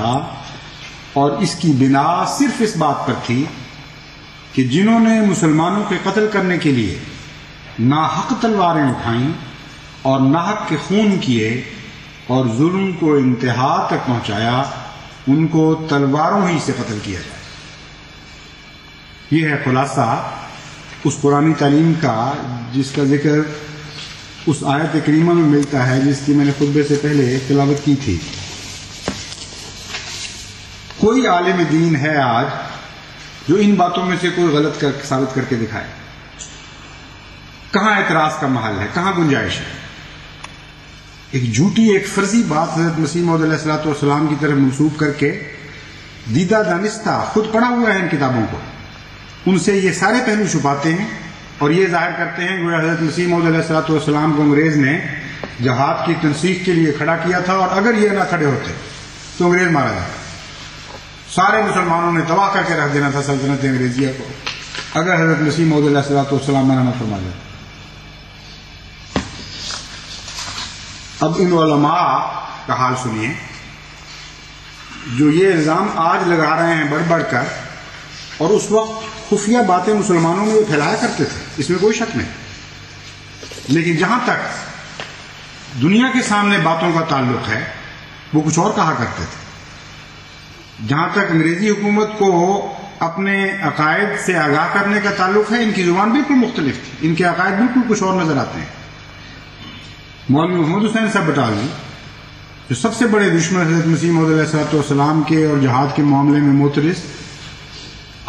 تھا، اور اس کی بنا صرف اس بات پر تھی کہ جنہوں نے مسلمانوں کے قتل کرنے کے لیے ناحق تلواریں اٹھائیں اور ناحق کے خون کیے اور ظلم کو انتہا تک پہنچایا، ان کو تلواروں ہی سے قتل کیا جائے۔ یہ ہے خلاصہ اس قرآنی تعلیم کا جس کا ذکر اس آیت کریمہ میں ملتا ہے جس کی میں نے خطبے سے پہلے تلاوت کی تھی۔ کوئی عالم دین ہے آج جو ان باتوں میں سے کوئی غلط ثابت کر کے دکھائے؟ کہاں اعتراض کا محل ہے، کہاں گنجائش ہے؟ ایک جھوٹی، ایک فرضی بات حضرت مسیح موعود علیہ الصلوۃ والسلام کی طرف منسوب کر کے دیدہ دانستہ خود پڑھا ہوا ہے ان کتابوں کو، ان سے یہ سارے پہلو چھپاتے ہیں اور یہ ظاہر کرتے ہیں کہ حضرت مسیح موعود علیہ الصلوۃ والسلام کو انگریز نے جہاد کی تنسیق کے لیے کھڑا کیا تھا، اور اگر یہ نہ کھڑے ہوتے تو انگریز مارا جاتا، سارے مسلمانوں نے تباہ کر کے رکھ دینا تھا سلطنت انگریزیہ کو اگر حضرت مسیح موعود علیہ الصلوۃ والسلام منع نہ فرما جاتے۔ اب ان علماء کا حال سنیے جو یہ الزام آج لگا رہے ہیں بڑھ بڑھ کر، اور اس وقت خفیہ باتیں مسلمانوں میں پھیلایا کرتے تھے، اس میں کوئی شک نہیں، لیکن جہاں تک دنیا کے سامنے باتوں کا تعلق ہے وہ کچھ اور کہا کرتے تھے۔ جہاں تک انگریزی حکومت کو اپنے عقائد سے آگاہ کرنے کا تعلق ہے، ان کی زبان بالکل مختلف تھی، ان کے عقائد بالکل کچھ اور نظر آتے ہیں۔ مولوی محمد حسین صاحب بٹالوی جو سب سے بڑے دشمن حضرت مسیح موعود علیہ الصلوۃ والسلام کے اور جہاد کے معاملے میں معترض،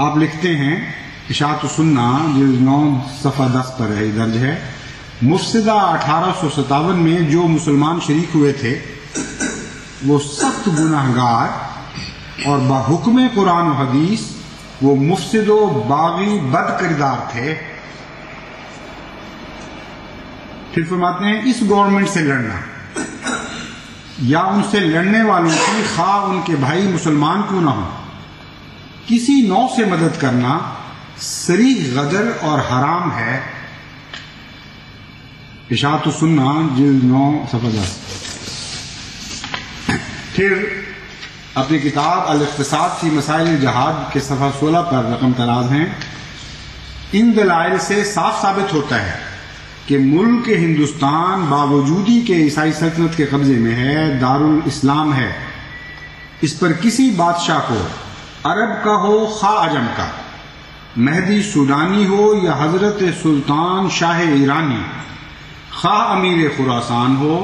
آپ لکھتے ہیں اشاعت السنہ جلد 9 صفحہ 10 پر ہے درج ہے، مفسدہ 1857 میں جو مسلمان شریک ہوئے تھے وہ سخت گناہگار اور بحکم قرآن و حدیث وہ مفسد و باغی بد کردار تھے۔ پھر فرماتے ہیں اس گورنمنٹ سے لڑنا یا ان سے لڑنے والوں کی خواہ ان کے بھائی مسلمان کیوں نہ ہو کسی نوع سے مدد کرنا صریح غدر اور حرام ہے۔ اشاعت السنہ جلد 9 صفحہ 10۔ پھر اپنی کتاب الاقتصاد فی مسائل جہاد کے صفحہ 16 پر رقم تراز ہیں، ان دلائل سے صاف ثابت ہوتا ہے کہ ملک ہندوستان باوجودی کے عیسائی سلطنت کے قبضے میں ہے، دارالاسلام ہے، اس پر کسی بادشاہ کو عرب کا ہو خواہ عجم کا، مہدی سودانی ہو یا حضرت سلطان شاہ ایرانی، خواہ امیر خراسان ہو،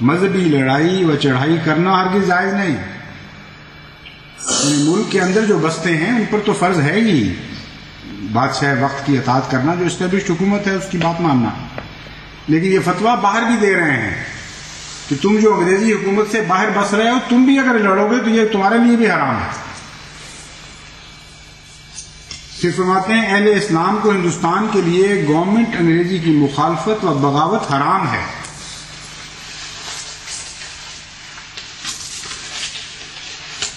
مذہبی لڑائی و چڑھائی کرنا ہرگز جائز نہیں۔ ملک کے اندر جو بستے ہیں ان پر تو فرض ہے ہی بادشاہ وقت کی اطاعت کرنا، جو اسٹیبلشڈ حکومت ہے اس کی بات ماننا، لیکن یہ فتویٰ باہر بھی دے رہے ہیں کہ تم جو انگریزی حکومت سے باہر بس رہے ہو تم بھی اگر لڑو گے تو یہ تمہارے لیے بھی حرام ہے۔ پھر فرماتے ہیں اہل اسلام کو ہندوستان کے لیے گورنمنٹ انگریزی کی مخالفت و بغاوت حرام ہے۔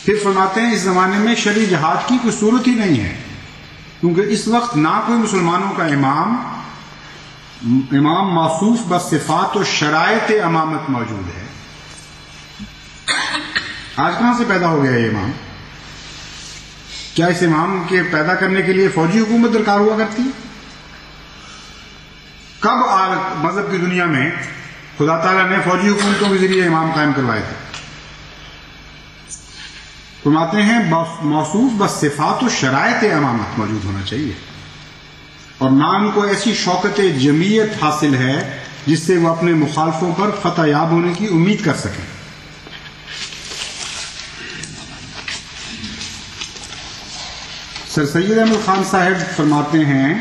پھر فرماتے ہیں اس زمانے میں شرعی جہاد کی کوئی صورت ہی نہیں ہے، کیونکہ اس وقت نہ کوئی مسلمانوں کا امام موصوف بصفات و شرائط امامت موجود ہے۔ آج کہاں سے پیدا ہو گیا یہ امام؟ کیا اس امام کے پیدا کرنے کے لیے فوجی حکومت درکار ہوا کرتی؟ کب مذہب کی دنیا میں خدا تعالیٰ نے فوجی حکومتوں کے ذریعے امام قائم کروائے تھے؟ فرماتے ہیں موصوف بصفات و شرائط امامت موجود ہونا چاہیے، اور نام کو ایسی شوکت جمعیت حاصل ہے جس سے وہ اپنے مخالفوں پر فتح یاب ہونے کی امید کر سکیں۔ سر سید احمد خان صاحب فرماتے ہیں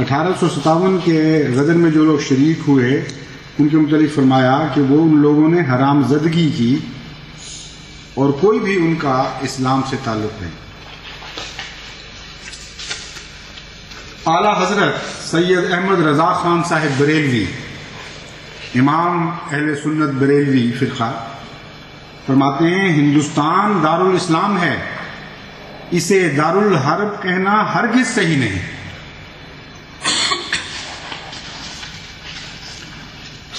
1857 کے غدر میں جو لوگ شریک ہوئے ان کے متعلق فرمایا کہ وہ ان لوگوں نے حرام زدگی کی اور کوئی بھی ان کا اسلام سے تعلق نہیں۔ اعلی حضرت سید احمد رضا خان صاحب بریلوی، امام اہل سنت بریلوی فرقہ، فرماتے ہیں ہندوستان دارالاسلام ہے، اسے دارالحرب کہنا ہرگز صحیح نہیں۔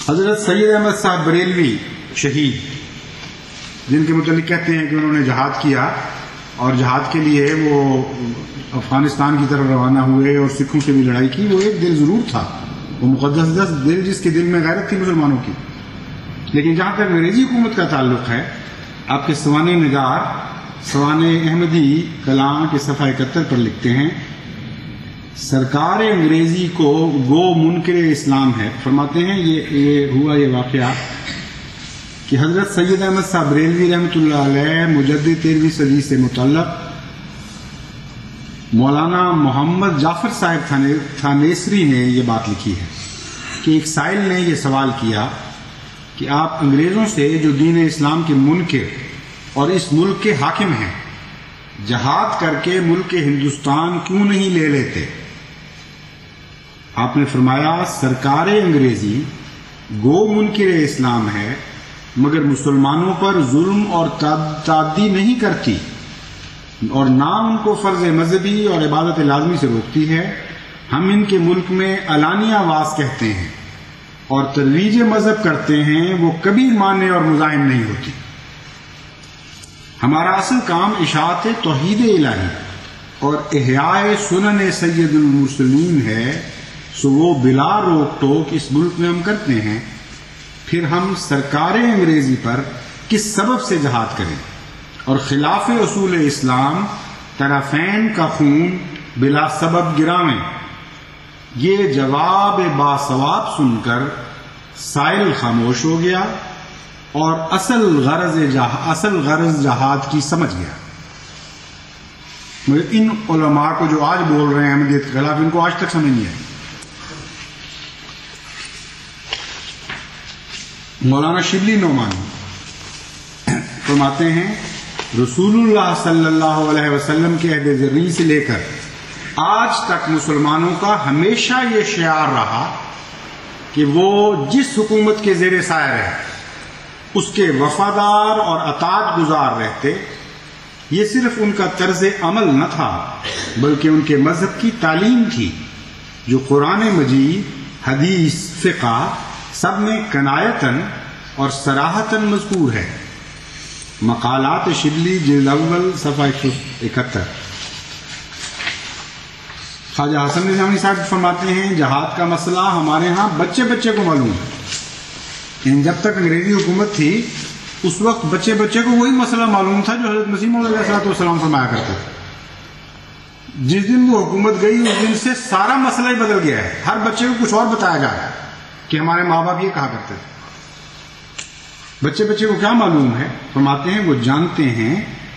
حضرت سید احمد صاحب بریلوی شہید جن کے متعلق کہتے ہیں کہ انہوں نے جہاد کیا اور جہاد کے لیے وہ افغانستان کی طرف روانہ ہوئے اور سکھوں سے بھی لڑائی کی، وہ ایک دل ضرور تھا، وہ مقدس دل جس کے دل میں غیرت تھی مسلمانوں کی. لیکن جہاں تک انگریزی حکومت کا تعلق ہے، آپ کے سوانح نگار سوانح احمدی کلاں کے صفحہ 71 پر لکھتے ہیں، سرکار انگریزی کو گو منکر اسلام ہے. فرماتے ہیں یہ ہوا یہ واقعہ کہ حضرت سید احمد صاحب بریلوی رحمۃ اللہ علیہ مجدد 13ویں صدی سے متعلق مولانا محمد جعفر صاحب تھانیسری نے یہ بات لکھی ہے کہ ایک سائل نے یہ سوال کیا کہ آپ انگریزوں سے جو دین اسلام کے منکر اور اس ملک کے حاکم ہیں، جہاد کر کے ملک ہندوستان کیوں نہیں لے لیتے؟ آپ نے فرمایا سرکار انگریزی گو منکر اسلام ہے مگر مسلمانوں پر ظلم اور تعدی نہیں کرتی اور نہ ان کو فرض مذہبی اور عبادت لازمی سے روکتی ہے. ہم ان کے ملک میں علانیہ آواز کہتے ہیں اور ترویج مذہب کرتے ہیں، وہ کبھی مانع اور مزاحم نہیں ہوتی. ہمارا اصل کام اشاعت توحید الہی اور احیاء سنن سید المرسلین ہے، سو وہ بلا روک ٹوک اس ملک میں ہم کرتے ہیں. پھر ہم سرکار انگریزی پر کس سبب سے جہاد کریں اور خلاف اصول اسلام طرفین کا خون بلا سبب گراویں؟ یہ جواب باثواب سن کر سائل خاموش ہو گیا اور اصل غرض جہاد کی سمجھ گیا. مگر ان علماء کو جو آج بول رہے ہیں احمدیت کے خلاف، ان کو آج تک سمجھ نہیں آئی. مولانا شبلی نعمانی فرماتے ہیں رسول اللہ صلی اللہ علیہ وسلم کے عہد ذری سے لے کر آج تک مسلمانوں کا ہمیشہ یہ شعار رہا کہ وہ جس حکومت کے زیر سایہ رہے اس کے وفادار اور اطاعت گزار رہتے. یہ صرف ان کا طرز عمل نہ تھا بلکہ ان کے مذہب کی تعلیم تھی جو قرآن مجید، حدیث، فقہ سب میں کنایتاً اور صراحتاً مذکور ہے. مقالات شبلی جلد اول صفحہ 171. خواجہ حسن نظامی صاحب فرماتے ہیں جہاد کا مسئلہ ہمارے ہاں بچے بچے کو معلوم ہے. جب تک انگریزی حکومت تھی اس وقت بچے بچے کو وہی مسئلہ معلوم تھا جو حضرت مسیح موعود علیہ السلام فرمایا کرتے تھے. جس دن وہ حکومت گئی اس دن سے سارا مسئلہ ہی بدل گیا ہے. ہر بچے کو کچھ اور بتایا جا رہا ہے کہ ہمارے ماں باپ یہ کہا کرتے تھے. بچے بچے کو کیا معلوم ہے؟ فرماتے ہیں وہ جانتے ہیں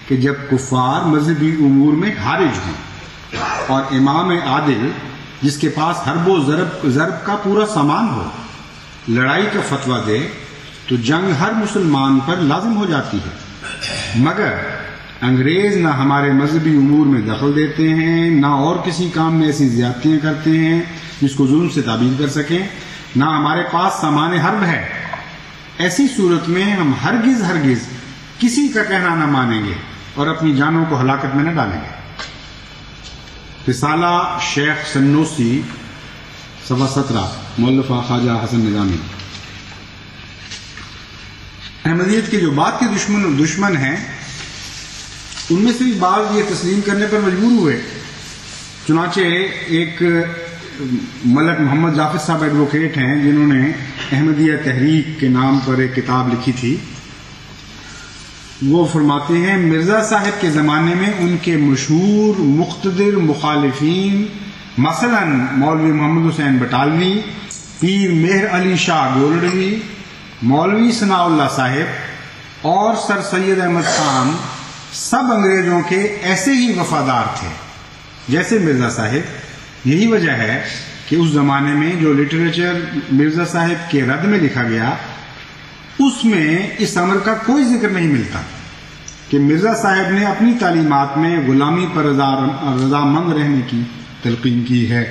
کہ جب کفار مذہبی امور میں حارج ہوں اور امام عادل جس کے پاس حرب و ضرب کا پورا سامان ہو لڑائی کا فتویٰ دے تو جنگ ہر مسلمان پر لازم ہو جاتی ہے. مگر انگریز نہ ہمارے مذہبی امور میں دخل دیتے ہیں، نہ اور کسی کام میں ایسی زیادتیاں کرتے ہیں جس کو ظلم سے تعبیر کر سکیں، نہ ہمارے پاس سامان حرب ہے. ایسی صورت میں ہم ہرگز کسی کا کہنا نہ مانیں گے اور اپنی جانوں کو ہلاکت میں نہ ڈالیں گے. رسالہ شیخ سنوسی صفحہ 17 مؤلفہ خواجہ حسن نظامی. احمدیت کے جو بات کے دشمن ہیں ان میں سے بھی بعض یہ تسلیم کرنے پر مجبور ہوئے. چنانچہ ایک ملک محمد جعفر صاحب ایڈوکیٹ ہیں جنہوں نے احمدیہ تحریک کے نام پر ایک کتاب لکھی تھی. وہ فرماتے ہیں مرزا صاحب کے زمانے میں ان کے مشہور مقتدر مخالفین مثلا مولوی محمد حسین بٹالوی، پیر مہر علی شاہ گولڈوی، مولوی ثناء اللہ صاحب اور سر سید احمد خان سب انگریزوں کے ایسے ہی وفادار تھے جیسے مرزا صاحب. یہی وجہ ہے کہ اس زمانے میں جو لٹریچر مرزا صاحب کے رد میں لکھا گیا اس میں اس امر کا کوئی ذکر نہیں ملتا کہ مرزا صاحب نے اپنی تعلیمات میں غلامی پر رضامند رہنے کی تلقین کی ہے.